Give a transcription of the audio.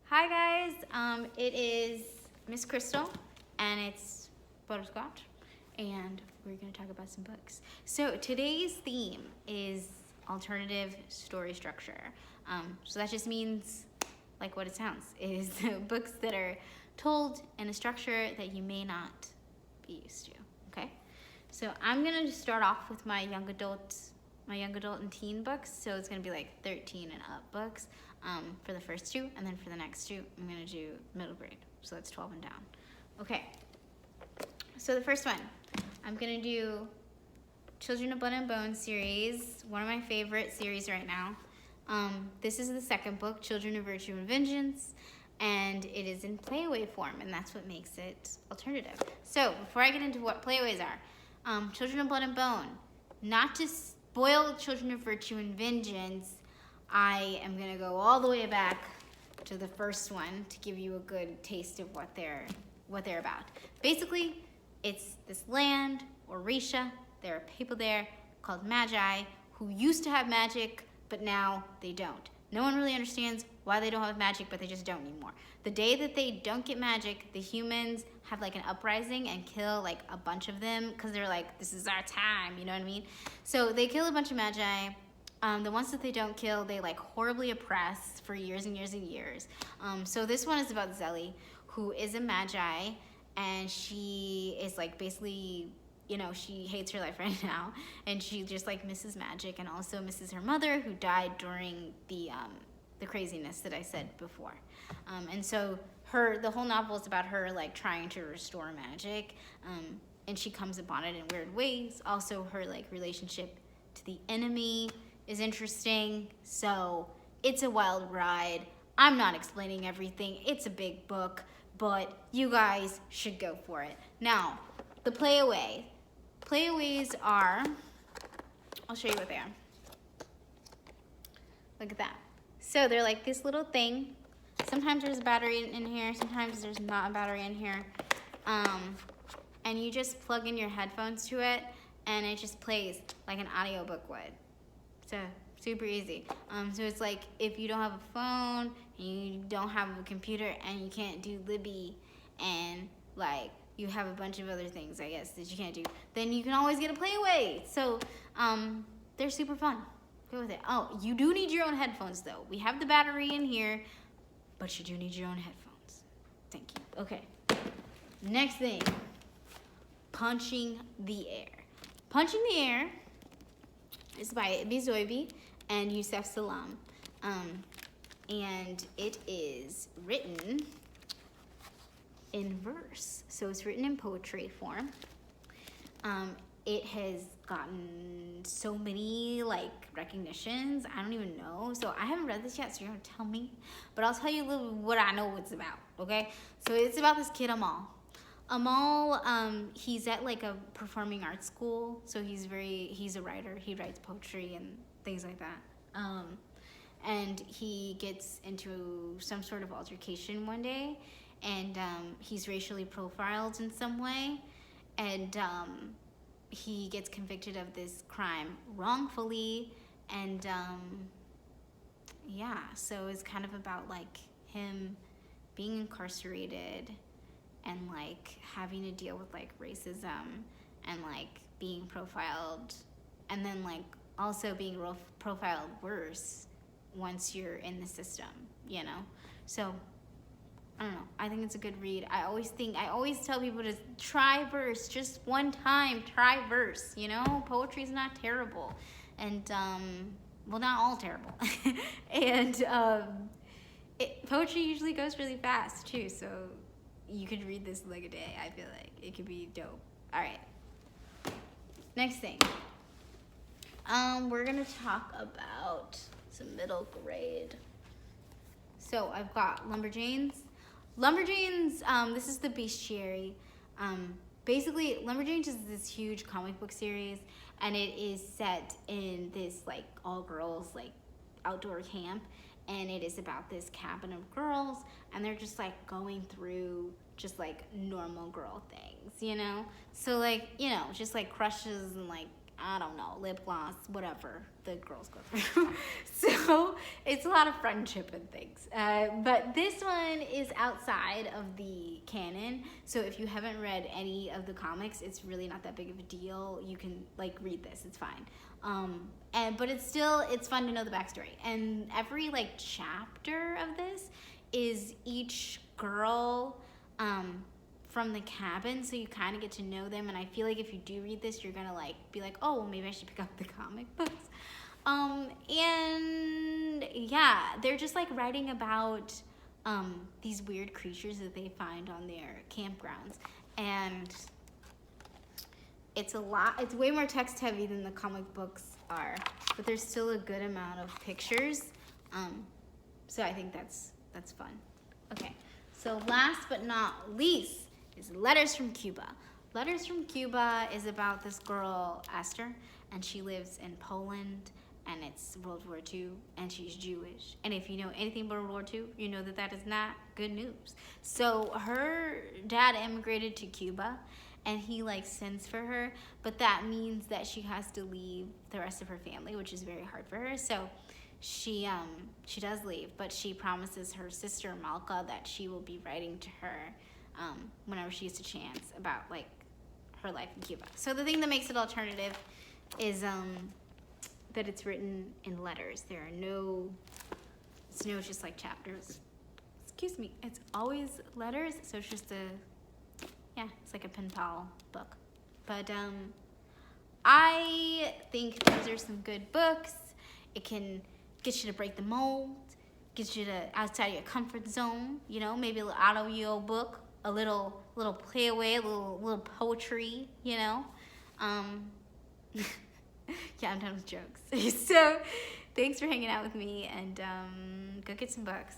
Hi guys, it is Miss Krystal, and it's Butterscotch, and we're gonna talk about some books. So today's theme is alternative story structure. So that just means, like what it sounds, is books that are told in a structure that you may not be used to. Okay, so I'm gonna start off with my young adult and teen books. So it's gonna be like 13 and up books for the first two, and then for the next two, I'm gonna do middle grade. So that's 12 and down. Okay. So the first one, I'm gonna do Children of Blood and Bone series, one of my favorite series right now. This is the second book, Children of Virtue and Vengeance, and it is in Playaway form, and that's what makes it alternative. So before I get into what Playaways are, Children of Blood and Bone, not to spoil Children of Virtue and Vengeance, I am gonna go all the way back to the first one to give you a good taste of what they're about. Basically, it's this land, Orisha. There are people there called Magi who used to have magic, but now they don't. No one really understands why they don't have magic, but they just don't anymore. The day that they don't get magic, the humans have like an uprising and kill like a bunch of them because they're like, this is our time, you know what I mean? So they kill a bunch of Magi. The ones that they don't kill, they like horribly oppress for years and years and years. So this one is about Zelly, who is a Magi, and she is like basically, you know, she hates her life right now, and she just like misses magic, and also misses her mother, who died during the craziness that I said before. And so the whole novel is about her like trying to restore magic, and she comes upon it in weird ways. Also, her like relationship to the enemy is interesting. So it's a wild ride. I'm not explaining everything. It's a big book, but you guys should go for it. Now, the Playaway. Playaways are, I'll show you what they are. Look at that. So they're like this little thing. Sometimes there's a battery in here, sometimes there's not a battery in here. And you just plug in your headphones to it, and it just plays like an audiobook would. So super easy. So it's like if you don't have a phone, and you don't have a computer, and you can't do Libby, and like you have a bunch of other things, I guess, that you can't do, then you can always get a Playaway. So they're super fun. Go with it. Oh, you do need your own headphones though. We have the battery in here, but you do need your own headphones. Thank you. Okay. Next thing, Punching the Air. Punching the Air is by Zoboi and Yusef Salaam. And it is written in verse. So it's written in poetry form. It has gotten so many like recognitions. I don't even know. So I haven't read this yet, so you're gonna tell me. But I'll tell you a little what I know it's about, okay? So it's about this kid Amal. Amal, he's at like a performing arts school, so he's a writer. He writes poetry and things like that. And he gets into some sort of altercation one day, and he's racially profiled in some way, and he gets convicted of this crime wrongfully, and yeah, so it's kind of about like him being incarcerated and like having to deal with like racism and like being profiled, and then like also being profiled worse once you're in the system, you know? So I don't know, I think it's a good read. I always tell people to try verse, just one time, try verse, you know? Poetry's not terrible, and well, not all terrible. And poetry usually goes really fast too, so you could read this like a day. I feel like it could be dope. All right, next thing, we're gonna talk about some middle grade. So I've got Lumberjanes. This is the Beastiary. Basically, Lumberjanes is this huge comic book series, and it is set in this like all girls like outdoor camp, and it is about this cabin of girls, and they're just like going through just like normal girl things, you know? So like, you know, just like crushes and like I don't know, lip gloss, whatever the girls go through. So it's a lot of friendship and things. But this one is outside of the canon. So if you haven't read any of the comics, it's really not that big of a deal. You can like read this, it's fine. But it's fun to know the backstory. And every like chapter of this is each girl from the cabin, so you kind of get to know them. And I feel like if you do read this, you're gonna like be like, oh, well, maybe I should pick up the comic books. And yeah, they're just like writing about these weird creatures that they find on their campgrounds, and it's way more text heavy than the comic books are, but there's still a good amount of pictures. So I think that's fun. Okay, so last but not least is Letters from Cuba. Letters from Cuba is about this girl, Esther, and she lives in Poland, and it's World War II, and she's Jewish. And if you know anything about World War II, you know that is not good news. So her dad immigrated to Cuba, and he like sends for her, but that means that she has to leave the rest of her family, which is very hard for her. So she does leave, but she promises her sister Malka that she will be writing to her whenever she gets a chance about like her life in Cuba. So the thing that makes it alternative is that it's written in letters. It's no just like chapters. Excuse me, it's always letters. So it's just it's like a pen pal book. But I think those are some good books. It can get you to break the mold, get you to outside your comfort zone, you know, maybe a little audio book, a little playaway, a little poetry, you know. Yeah, I'm done with jokes. So thanks for hanging out with me, and go get some books.